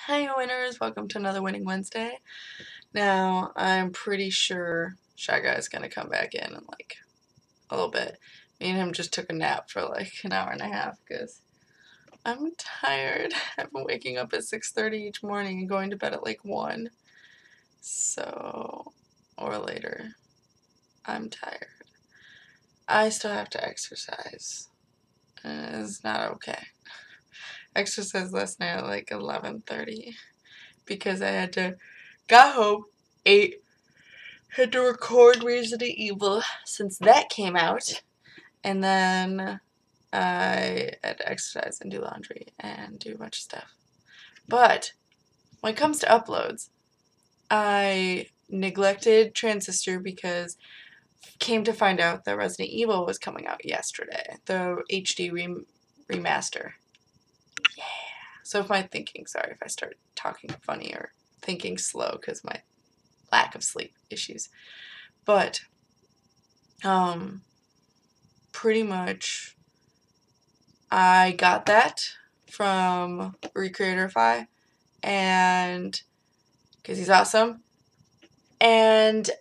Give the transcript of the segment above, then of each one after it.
Hey winners, welcome to another Winning Wednesday. Now, I'm pretty sure Shy Guy's gonna come back in like a little bit. Me and him just took a nap for like an hour and a half because I'm tired. I've been waking up at 6:30 each morning and going to bed at like 1. So, or later. I'm tired. I still have to exercise. And it's not okay. Exercise last night at like 11:30 because I got home, ate, had to record Resident Evil since that came out, and then I had to exercise and do laundry and do a bunch of stuff. But when it comes to uploads, I neglected Transistor because came to find out that Resident Evil was coming out yesterday, the HD remaster. Yeah. So if my thinking, sorry if I start talking funny or thinking slow because my lack of sleep issues. But pretty much I got that from Recreatorify, and because he's awesome, and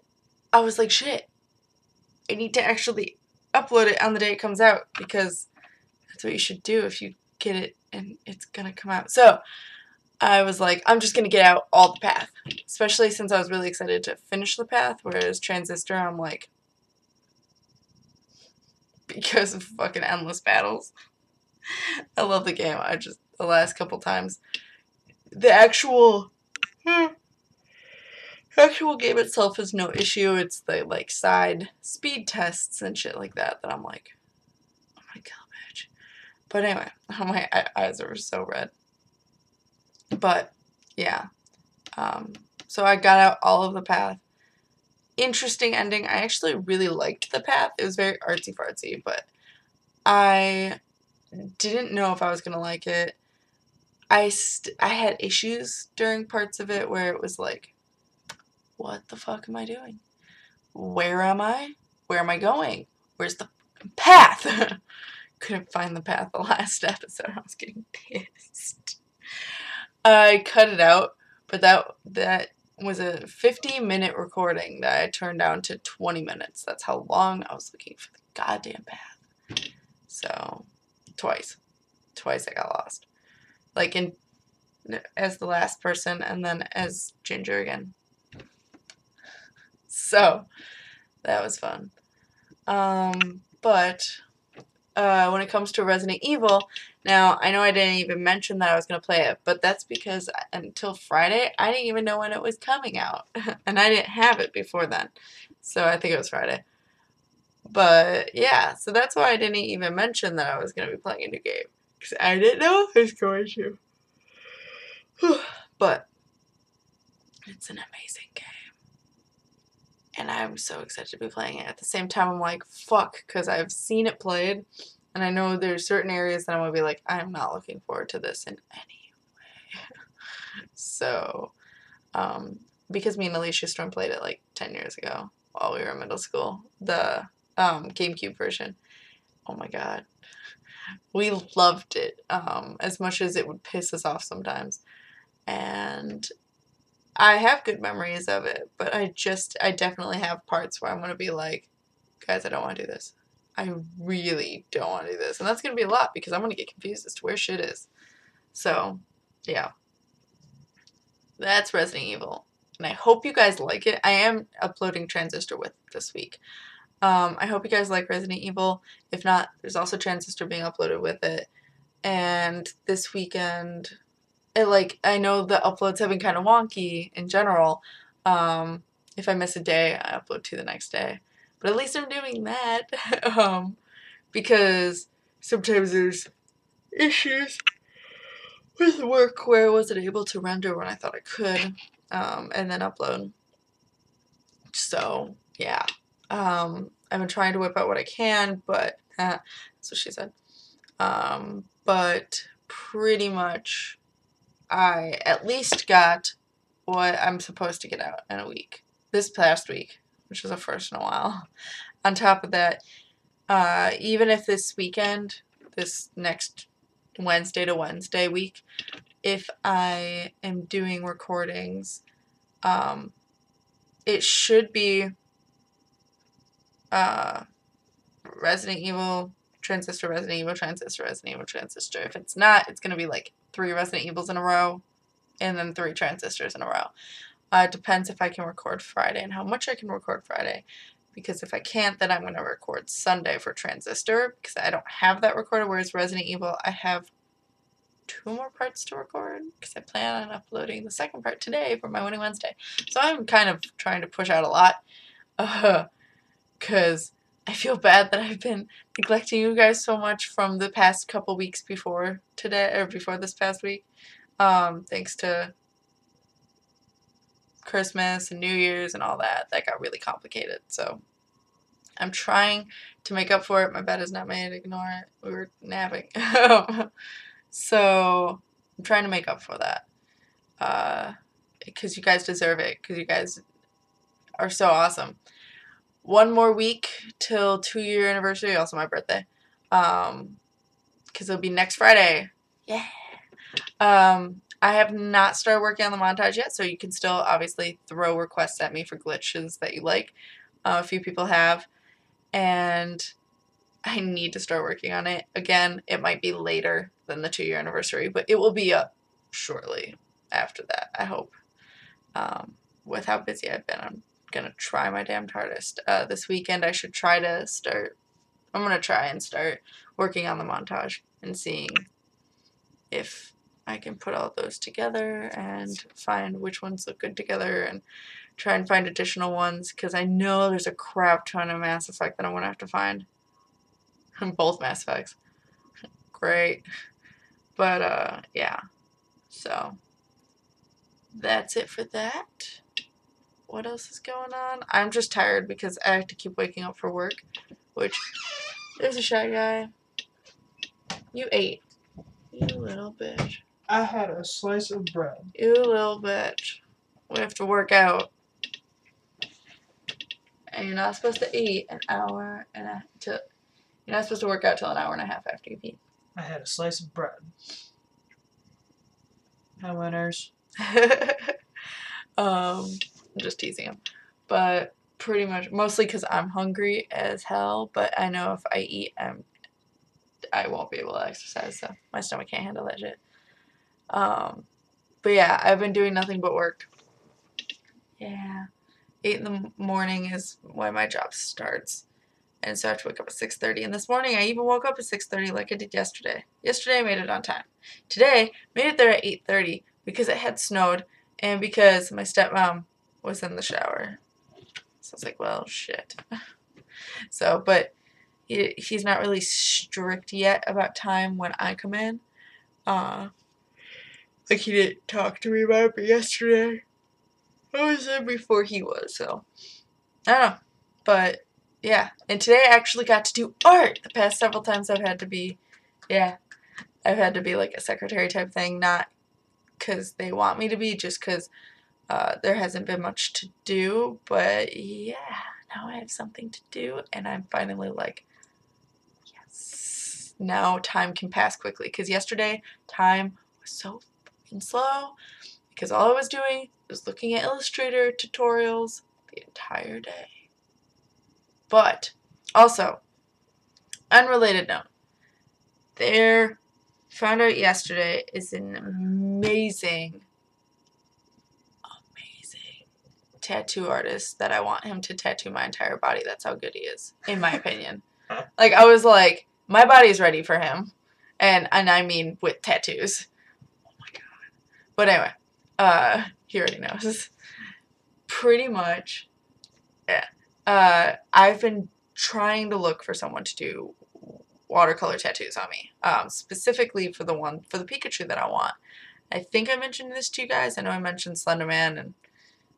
I was like, shit, I need to actually upload it on the day it comes out because that's what you should do if you get it and it's gonna come out. So I was like, I'm just gonna get out all the path, especially since I was really excited to finish the path, whereas Transistor, I'm like, because of fucking endless battles. I love the game. The last couple times, the actual game itself is no issue. It's the like side speed tests and shit like that I'm like, oh my god, bitch. But anyway, my eyes are so red. But yeah, so I got out all of the path. Interesting ending. I actually really liked the path. It was very artsy fartsy, but I didn't know if I was gonna like it. I had issues during parts of it where it was like, what the fuck am I doing? Where am I? Where am I going? Where's the path? Couldn't find the path the last episode. I was getting pissed. I cut it out, but that was a 50-minute recording that I turned down to 20 minutes. That's how long I was looking for the goddamn path. So, twice I got lost. Like as the last person and then as Ginger again. So, that was fun. But when it comes to Resident Evil, now I know I didn't even mention that I was going to play it, but that's because until Friday, I didn't even know when it was coming out. And I didn't have it before then. So I think it was Friday. But yeah, so that's why I didn't even mention that I was going to be playing a new game. Because I didn't know I was going to. But it's an amazing game. And I'm so excited to be playing it. At the same time, I'm like, fuck, because I've seen it played, and I know there's certain areas that I'm going to be like, I'm not looking forward to this in any way. So, because me and Alicia Storm played it like 10 years ago while we were in middle school, the GameCube version. Oh my god. We loved it as much as it would piss us off sometimes. And I have good memories of it, but I definitely have parts where I'm going to be like, guys, I don't want to do this. I really don't want to do this. And that's going to be a lot because I'm going to get confused as to where shit is. So, yeah. That's Resident Evil. And I hope you guys like it. I am uploading Transistor with this week. I hope you guys like Resident Evil. If not, there's also Transistor being uploaded with it. And this weekend, I know the uploads have been kind of wonky in general. If I miss a day, I upload 2 the next day. But at least I'm doing that. Because sometimes there's issues with work where I wasn't able to render when I thought I could, and then upload. So, yeah. I've been trying to whip out what I can, but that's what she said. But pretty much I at least got what I'm supposed to get out in a week. This past week, which was a first in a while. On top of that, even if this weekend, this next Wednesday to Wednesday week, if I am doing recordings, it should be Resident Evil, Transistor, Resident Evil, Transistor, Resident Evil, Transistor. If it's not, it's going to be like 3 Resident Evils in a row and then 3 Transistors in a row. It depends if I can record Friday and how much I can record Friday. Because if I can't, then I'm going to record Sunday for Transistor because I don't have that recorded. Whereas Resident Evil, I have 2 more parts to record because I plan on uploading the second part today for my Winning Wednesday. So I'm kind of trying to push out a lot because I feel bad that I've been neglecting you guys so much from the past couple weeks before today, or before this past week. Thanks to Christmas and New Year's and all that. That got really complicated. So I'm trying to make up for it. My bed is not made. Ignore it. We were napping. So I'm trying to make up for that. Because you guys deserve it. Because you guys are so awesome. 1 more week till 2-year anniversary. Also my birthday. Because it'll be next Friday. Yeah. I have not started working on the montage yet, so you can still obviously throw requests at me for glitches that you like. A few people have, and I need to start working on it. Again, it might be later than the 2-year anniversary, but it will be up shortly after that, I hope. With how busy I've been, I'm going to try my damned hardest. This weekend I should try to start, I'm going to try and start working on the montage and seeing if I can put all those together and find which ones look good together and try and find additional ones because I know there's a crap ton of Mass Effect that I'm going to have to find. Both Mass Effects. Great. But, yeah. So, that's it for that. What else is going on? I'm just tired because I have to keep waking up for work, which, there's a Shy Guy. You ate. You little bitch. I had a slice of bread. You little bitch. We have to work out. And you're not supposed to eat an hour and a till. You're not supposed to work out till an hour and a half after you eat. I had a slice of bread. Hi, winners. I'm just teasing him. But pretty much, mostly because I'm hungry as hell. But I know if I eat, I won't be able to exercise. So my stomach can't handle that shit. But yeah, I've been doing nothing but work. Yeah. 8 in the morning is when my job starts. And so I have to wake up at 6:30. And this morning I even woke up at 6:30 like I did yesterday. Yesterday I made it on time. Today, made it there at 8:30 because it had snowed and because my stepmom was in the shower. So I was like, well, shit. So, but he's not really strict yet about time when I come in. Like he didn't talk to me about it yesterday. I was there before he was, so I don't know. But yeah, and today I actually got to do art. The past several times I've had to be, I've had to be like a secretary type thing, not because they want me to be, just because there hasn't been much to do. But yeah, now I have something to do, and I'm finally like, yes. Now time can pass quickly, because yesterday time was so fucking slow, because all I was doing was looking at Illustrator tutorials the entire day. But also, unrelated note, there, found out yesterday, is an amazing tattoo artist that I want him to tattoo my entire body. That's how good he is, in my opinion. Like, I was like, my body's ready for him. And I mean with tattoos. Oh my god. But anyway, he already knows. Pretty much, yeah. I've been trying to look for someone to do watercolor tattoos on me, specifically for the Pikachu that I want. I think I mentioned this to you guys. I know I mentioned Slenderman and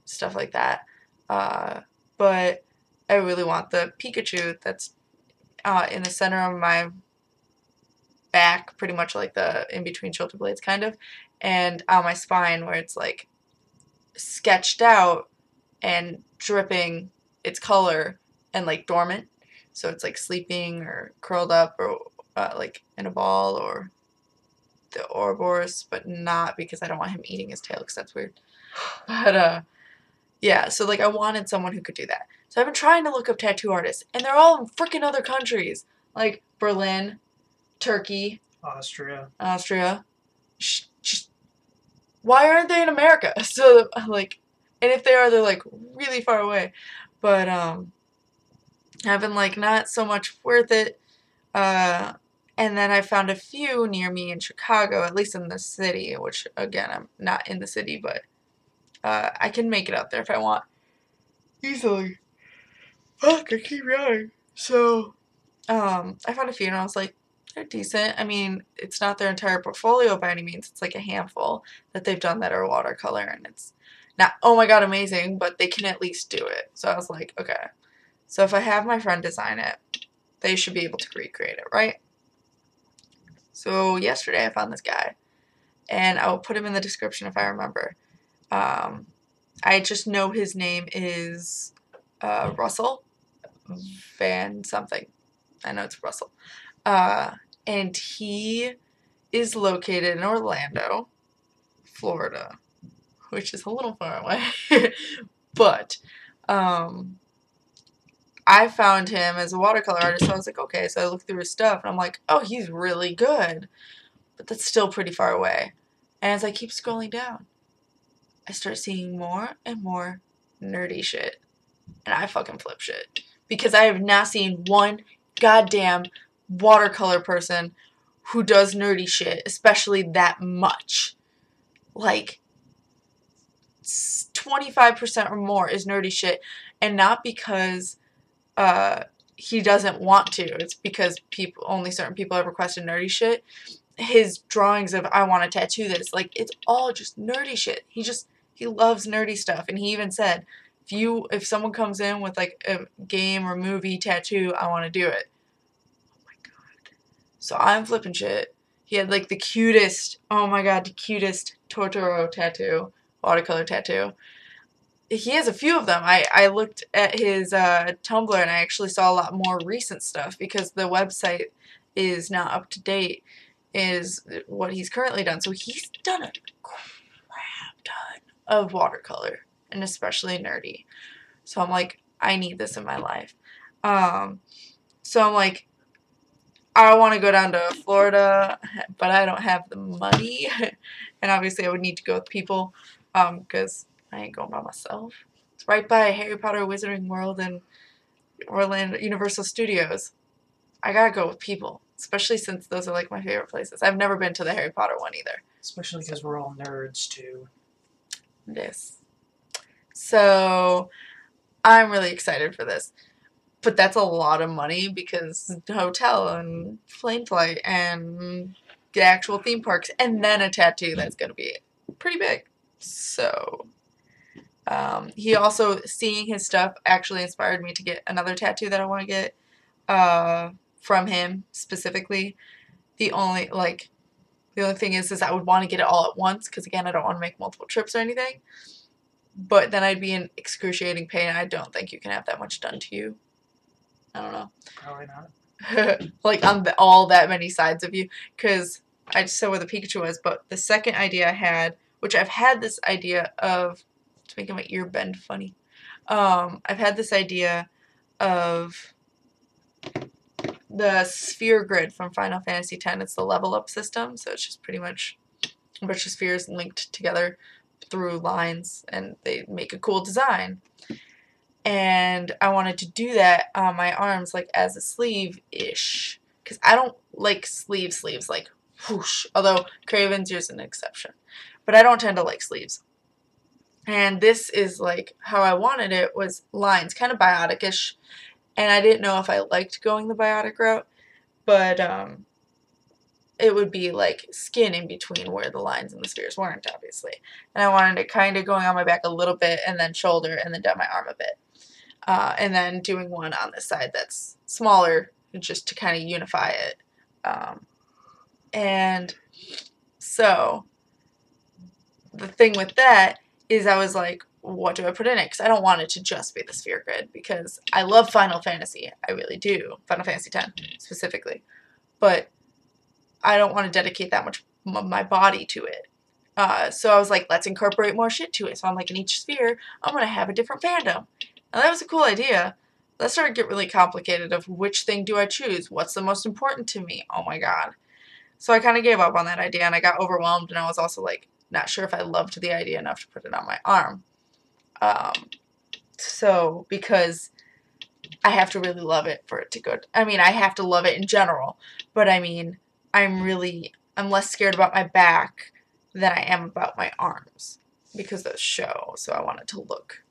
stuff like that, but I really want the Pikachu that's in the center of my back, pretty much like the in between shoulder blades kind of, and on my spine where it's like sketched out and dripping its color and like dormant, so it's like sleeping or curled up or like in a ball or the Ouroboros, but not because I don't want him eating his tail, because that's weird. But, yeah, so, like, I wanted someone who could do that. So I've been trying to look up tattoo artists, and they're all in freaking other countries. Like, Berlin, Turkey, Austria. Just, why aren't they in America? So, like, and if they are, they're, like, really far away. But, I've been, like, not so much worth it. And then I found a few near me in Chicago, at least in the city, which, again, I'm not in the city, but I can make it up there if I want. Easily. Fuck, I keep yawning. So, I found a few and I was like, they're decent. I mean, it's not their entire portfolio by any means. It's like a handful that they've done that are watercolor, and it's not, oh my god, amazing, but they can at least do it. So I was like, okay. So if I have my friend design it, they should be able to recreate it, right? So yesterday I found this guy, and I will put him in the description if I remember. I just know his name is Russell Van something. I know it's Russell. And he is located in Orlando, Florida, which is a little far away. But I found him as a watercolor artist, so I was like, okay. So I looked through his stuff, and I'm like, oh, he's really good. But that's still pretty far away. And as I keep scrolling down, I start seeing more and more nerdy shit. And I fucking flip shit. Because I have not seen one goddamn watercolor person who does nerdy shit, especially that much. Like, 25% or more is nerdy shit. And not because he doesn't want to. It's because only certain people have requested nerdy shit. His drawings of, I want to tattoo this, like, it's all just nerdy shit. He loves nerdy stuff. And he even said, if someone comes in with, like, a game or movie tattoo, I want to do it. Oh my god. So I'm flipping shit. He had, like, the cutest, oh my god, the cutest Totoro tattoo, watercolor tattoo. He has a few of them. I looked at his Tumblr, and I actually saw a lot more recent stuff because the website is not up to date, is what he's currently done. So he's done a crap ton of watercolor, and especially nerdy. So I'm like, I need this in my life. So I'm like, I want to go down to Florida, but I don't have the money. And obviously I would need to go with people, because I ain't going by myself. It's right by Harry Potter Wizarding World and Orlando Universal Studios. I gotta go with people, especially since those are, like, my favorite places. I've never been to the Harry Potter one either. Especially because we're all nerds, too. Yes. So I'm really excited for this. But that's a lot of money because the hotel and plane flight and the actual theme parks and then a tattoo that's going to be pretty big. So he also, seeing his stuff actually inspired me to get another tattoo that I want to get from him specifically. The only thing is I would want to get it all at once because, again, I don't want to make multiple trips or anything. But then I'd be in excruciating pain. I don't think you can have that much done to you. I don't know. Probably not. Like, on all that many sides of you. Because I just said where the Pikachu was. But the second idea I had, which I've had this idea of, it's making my ear bend funny. I've had this idea of the sphere grid from Final Fantasy X. It's the level up system. So it's just pretty much a bunch of spheres linked together through lines, and they make a cool design. And I wanted to do that on my arms, like, as a sleeve-ish. Because I don't like sleeves, like, whoosh. Although, Craven's is an exception. But I don't tend to like sleeves. And this is, like, how I wanted it, was lines, kind of biotic-ish. And I didn't know if I liked going the biotic route. But, it would be, like, skin in between where the lines and the spheres weren't, obviously. And I wanted it kind of going on my back a little bit, and then shoulder, and then down my arm a bit. And then doing one on this side that's smaller, just to kind of unify it. And so the thing with that is I was like, what do I put in it? Because I don't want it to just be the sphere grid, because I love Final Fantasy. I really do. Final Fantasy X specifically. But I don't want to dedicate that much my body to it. So I was like, let's incorporate more shit to it. So I'm like, in each sphere, I'm going to have a different fandom. And that was a cool idea. That started to get really complicated of which thing do I choose? What's the most important to me? Oh my god. So I kind of gave up on that idea, and I got overwhelmed, and I was also like, not sure if I loved the idea enough to put it on my arm. So, because I have to really love it for it to go. I mean, I have to love it in general, but I mean, I'm less scared about my back than I am about my arms because those show. So I want it to look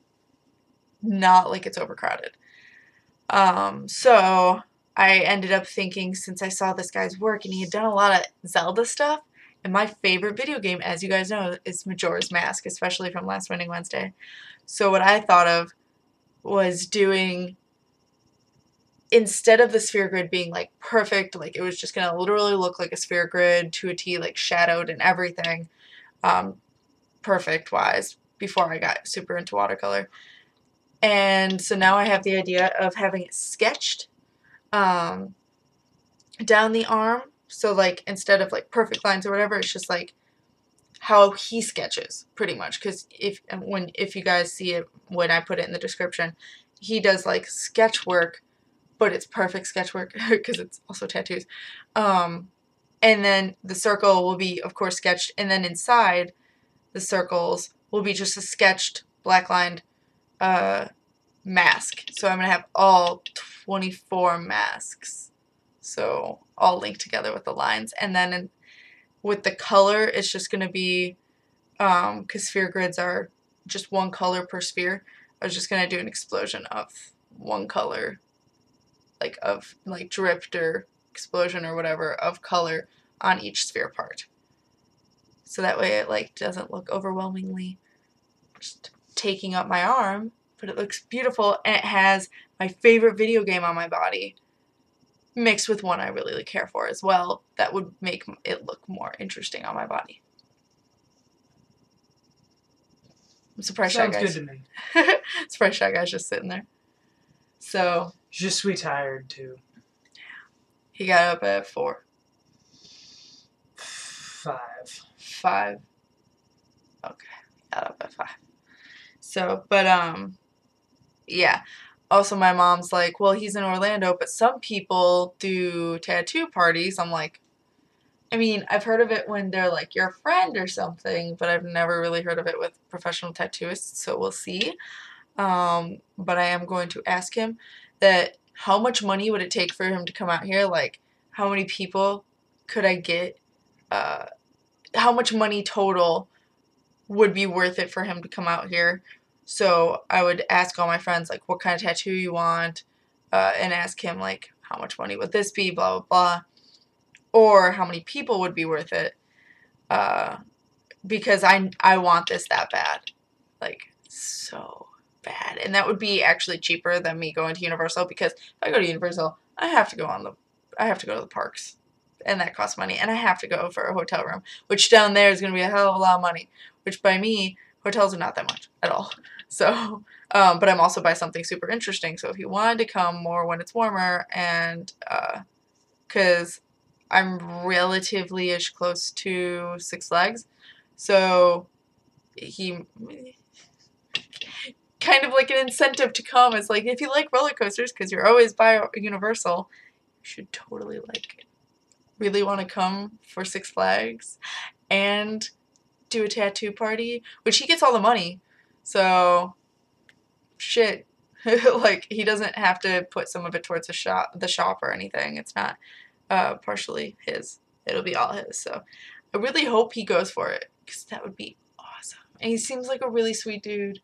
not like it's overcrowded. So I ended up thinking, since I saw this guy's work and he had done a lot of Zelda stuff, and my favorite video game, as you guys know, is Majora's Mask, especially from Last Winning Wednesday. So what I thought of was doing, instead of the sphere grid being like perfect, like it was just going to literally look like a sphere grid to a T, like shadowed and everything, perfect wise, before I got super into watercolor. And so now I have the idea of having it sketched down the arm. So like instead of like perfect lines or whatever, it's just like how he sketches pretty much. Because if you guys see it when I put it in the description, he does like sketch work, but it's perfect sketch work because it's also tattoos. And then the circle will be, of course, sketched, and then inside the circles will be just a sketched black lined mask. So I'm going to have all 24 masks. So all linked together with the lines. And then with the color, it's just going to be, because sphere grids are just one color per sphere, I was just going to do an explosion of one color, like dripped or explosion or whatever of color on each sphere part. So that way it like doesn't look overwhelmingly just taking up my arm, but it looks beautiful, and it has my favorite video game on my body mixed with one I really care for as well. That would make it look more interesting on my body. I'm surprised Sounds Shy Guy's good to me. surprised Shy Guy's just sitting there. So Je suis tired too. he got up at 4. 5. 5. Okay, got up at 5. So, but yeah. Also, my mom's like, well, he's in Orlando, but some people do tattoo parties. I'm like, I mean, I've heard of it when they're like your friend or something, but I've never really heard of it with professional tattooists, so we'll see. But I am going to ask him that how much money would it take for him to come out here? Like, how many people could I get? How much money total would be worth it for him to come out here? So I would ask all my friends, like, what kind of tattoo you want, and ask him, like, how much money would this be, blah, blah, blah, or how many people would be worth it, because I want this that bad, like, so bad. And that would be actually cheaper than me going to Universal, because if I go to Universal, I have to go to the parks, and that costs money, and I have to go for a hotel room, which down there is going to be a hell of a lot of money, which by me, hotels are not that much at all. So, but I'm also by something super interesting. So if you wanted to come more when it's warmer, and because I'm relatively-ish close to Six Flags, so he kind of like an incentive to come. It's like, if you like roller coasters, because you're always by Universal, you should totally like really want to come for Six Flags and do a tattoo party, which he gets all the money. So, shit, like, he doesn't have to put some of it towards the shop or anything. It's not partially his. It'll be all his. So, I really hope he goes for it, because that would be awesome. And he seems like a really sweet dude.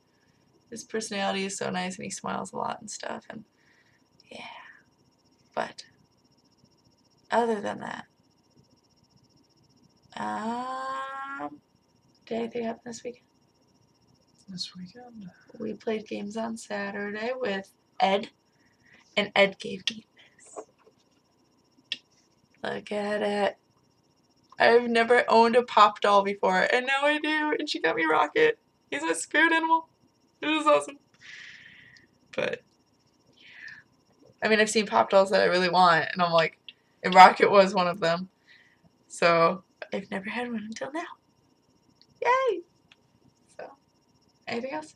His personality is so nice, and he smiles a lot and stuff. And yeah, but other than that, did anything happen this weekend? This weekend? We played games on Saturday with Ed, and Ed gave me this. Look at it. I've never owned a pop doll before, and now I do, and she got me Rocket. He's a spirit animal. It was awesome. But, yeah. I mean, I've seen pop dolls that I really want, and I'm like, and Rocket was one of them. So, I've never had one until now. Yay! So, anything else?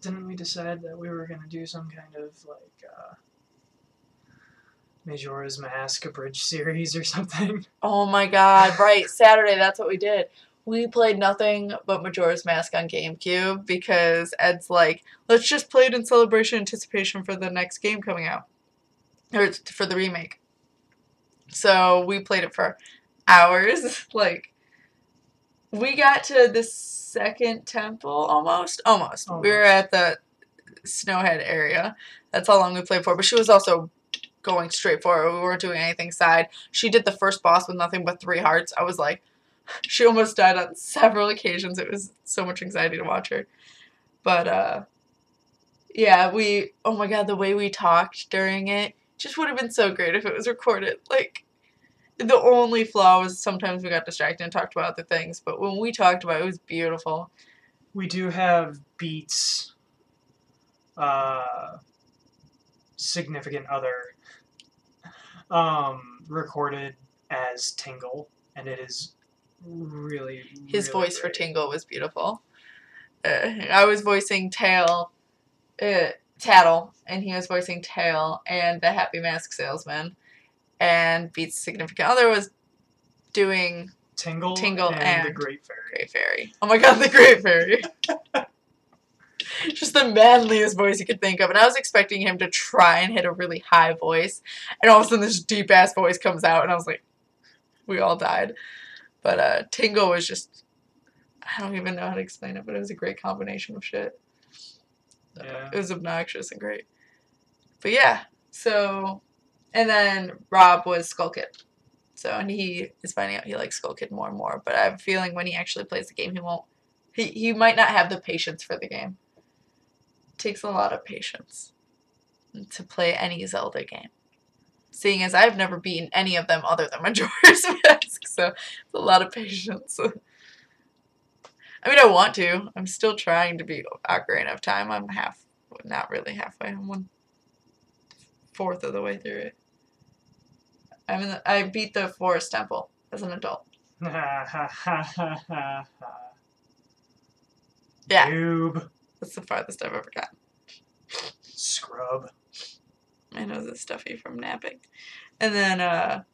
Didn't we decide that we were going to do some kind of, Majora's Mask abridged series or something? Oh my god, right. Saturday, that's what we did. We played nothing but Majora's Mask on GameCube because Ed's like, let's just play it in celebration anticipation for the next game coming out. Or for the remake. So we played it for hours. Like, we got to the second temple almost. We were at the Snowhead area. That's how long we played for. But she was also going straight forward. We weren't doing anything side. She did the first boss with nothing but 3 hearts. I was like, she almost died on several occasions. It was so much anxiety to watch her. But, yeah, oh my god, the way we talked during it just would have been so great if it was recorded. Like, the only flaw was sometimes we got distracted and talked about other things, but when we talked about it, it was beautiful. We do have Beats' significant other recorded as Tingle, and it is really, His really voice for great. Tingle was beautiful. I was voicing Tattle, and he was voicing Tail and the Happy Mask Salesman. And Beats' significant other was doing Tingle and the Great Fairy. Great Fairy. Oh my god, the Great Fairy. Just the manliest voice you could think of. And I was expecting him to try and hit a really high voice. And all of a sudden this deep ass voice comes out and I was like, we all died. But Tingle was just, I don't even know how to explain it, but it was a great combination of shit. Yeah. It was obnoxious and great. But yeah, so, and then Rob was Skull Kid. So, and he is finding out he likes Skull Kid more and more. But I have a feeling when he actually plays the game, he might not have the patience for the game. It takes a lot of patience to play any Zelda game. Seeing as I've never beaten any of them other than Majora's Mask, so it's a lot of patience. I mean, I want to. I'm still trying to beat Ocarina of Time. I'm not really halfway. I'm 1/4 of the way through it. I beat the Forest Temple as an adult. Yeah. Noob. That's the farthest I've ever gotten. Scrub. My nose is stuffy from napping. And then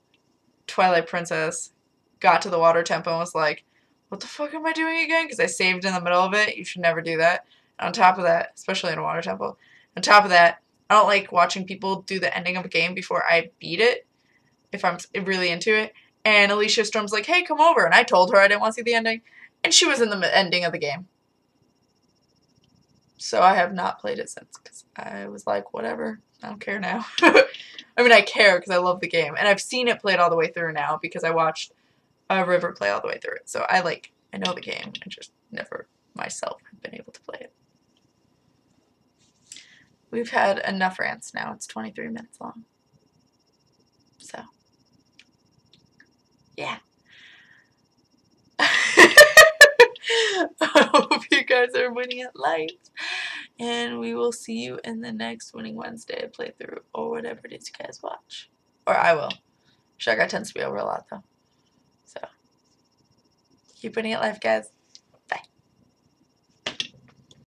Twilight Princess got to the Water Temple and was like, what the fuck am I doing again? Because I saved in the middle of it. You should never do that. And on top of that, especially in a Water Temple, on top of that, I don't like watching people do the ending of a game before I beat it, if I'm really into it. And Alicia Storm's like, hey, come over. And I told her I didn't want to see the ending. And she was in the ending of the game. So I have not played it since because I was like, whatever. I don't care now. I mean, I care because I love the game. And I've seen it played all the way through now because I watched River play all the way through it. So I know the game. I just never myself have been able to play it. We've had enough rants now. It's 23 minutes long. So, yeah. I hope you guys are winning at life. And we will see you in the next Winning Wednesday playthrough or whatever it is you guys watch. Or I will. Shy Guy tends to be over a lot though. So, keep winning at life, guys.